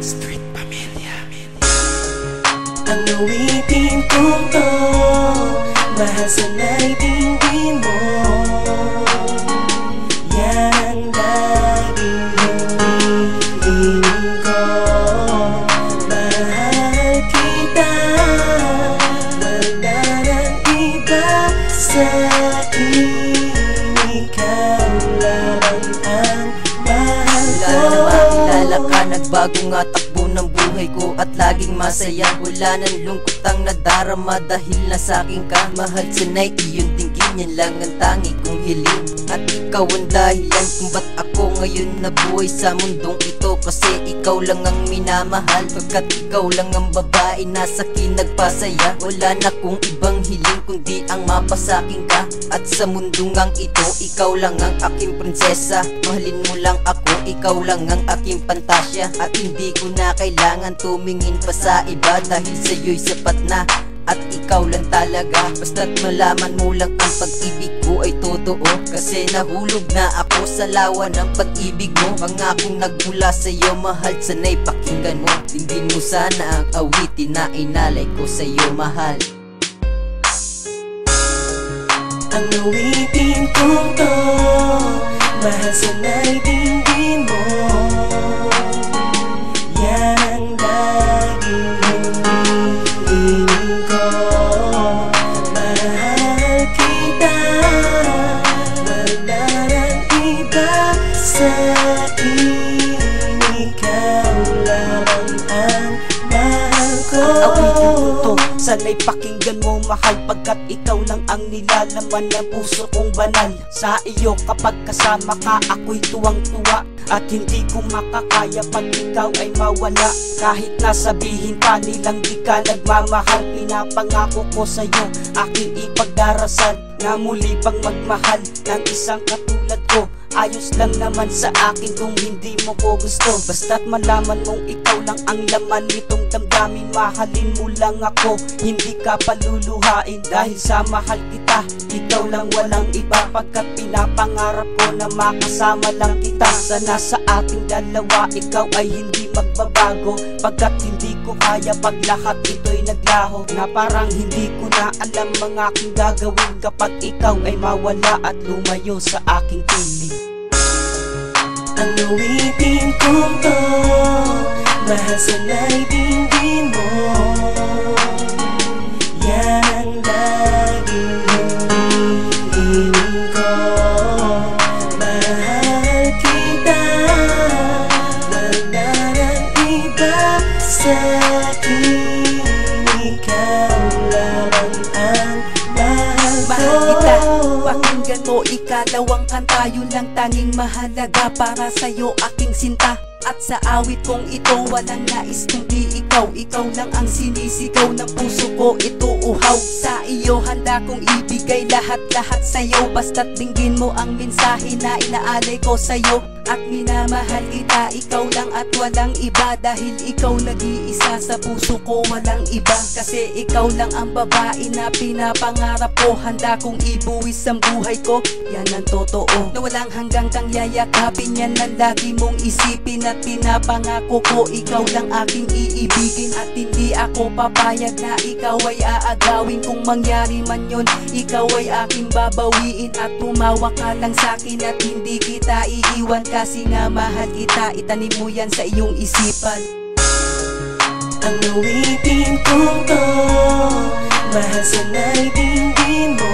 Street Pamilya. Ang awitin kong to, mahal sana'y dinggin mo. Yan ang laging hinihiling ko. Mahal kita, wala nang iba sa akin. Ikaw lamang ang mahal ko. Wala na makilala ka, nagbago nga takbo ng buhay ko at laging masaya. Wala nang lungkot ang nadarama dahil nasa'kin ka. Mahal sana'y iyong dinggin, yan lang ang tangi kong hiling. At ikaw ang dahilan kung ba't ako ngayon nabuhay sa mundong ito. Kasi ikaw lang ang minamahal, pagkat ikaw lang ang babae na sa'kin nagpasaya. Wala na kong ibang hiling kundi ang mapasa'kin ka. At sa mundong ang ito, ikaw lang ang aking prinsesa. Mahalin mo lang ako, ikaw lang ang aking pantasya. At hindi ko na kailangan tumingin pa sa iba, dahil sa'yo'y sapat na at ikaw lang talaga. Basta't malaman mo lang ang pag-ibig ko ay totoo, kasi nahulog na ako sa lawa ng pag-ibig mo. Pangakong nagmula sa'yo, mahal sana'y pakinggan mo. Dinggin mo sana ang awitin na inalay ko sa'yo, mahal. Ang awitin kong to, mahal sana'y dinggin mo. Yan ang laging hinihiling ko. Mahal kita, wala nang iba sa akin. Ikaw lamang ang mahal ko. Ang awitin ko to, sana'y pakinggan mo, mahal, pagkat ikaw lang ang nilalaman ng puso kong banal. Sa iyo kapag kasama ka, ako'y tuwang-tuwa, at hindi ko makakaya pag ikaw ay mawala. Kahit nasabihin pa nilang di ka nagmamahal, pinapangako ko sa'yo aking ipagdarasal na muli pang magmahal ng isang katulad ko. Ayos lang naman sa akin kung hindi mo ko gusto, basta't malaman mong ikaw lang ang laman nitong damdamin. Mahalin mo lang ako, hindi ka paluluhain, dahil sa mahal kita, ikaw lang walang iba. Pagkat pinapangarap ko na makasama lang kita. Sana sa ating dalawa, ikaw ay hindi magbabago, pagkat hindi ko kaya pag lahat ito'y naglaho. Na parang hindi ko na alam ang aking gagawin kapag ikaw ay mawala at lumayo sa aking piling. Ang awitin kong to, mahal sana'y dinggin mo. Yan ang laging hinihiling ko. Mahal kita, wala nang iba sa akin. Ikaw lamang ang mahal ko. Mahal kita, pakinggan mo, ikalawang kanta, yun lang tanging mahalaga para sa'yo aking sinta. At sa awit kong ito, walang nais kundi ikaw. Ikaw lang ang sinisigaw ng puso ko, ito uhaw. Sa iyo handa kong ibigay lahat-lahat sa'yo, basta't dinggin mo ang mensahe na inaalay ko sa'yo. At minamahal kita, ikaw lang at walang iba, dahil ikaw nag-iisa sa puso ko, walang iba. Kasi ikaw lang ang babae na pinapangarap ko, handa kong ibuwis ang buhay ko, yan ang totoo. Na walang hanggang kang yayakapin, yan ang lagi mong isipin. At pinapangako ko, ikaw lang aking iibigin, at hindi ako papayag na ikaw ay aagawin. Kung mangyari man yun, ikaw ay aking babawiin, at tumawa ka lang sa'kin at hindi kita iiwan. Kasi nga mahal kita, itanim mo yan sa iyong isipan. Ang awitin kong to, mahal sana'y dinggin mo.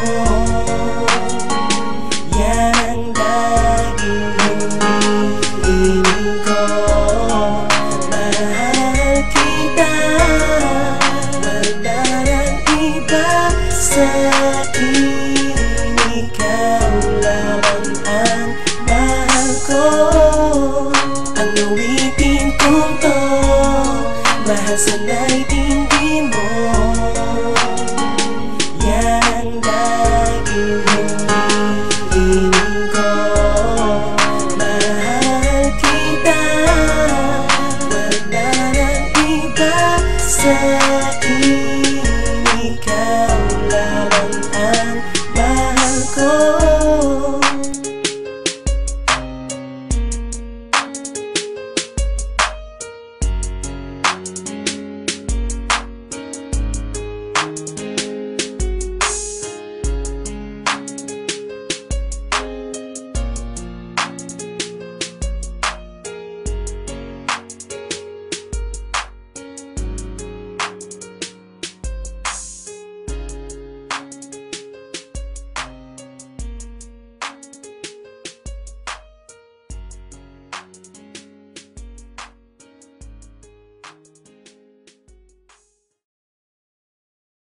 Yan ang laging hinihiling ko. Mahal kita, wala nang iba sa akin. Ikaw lamang ang mahal ko. Ang awitin kong to, mahal sana'y dinggin mo.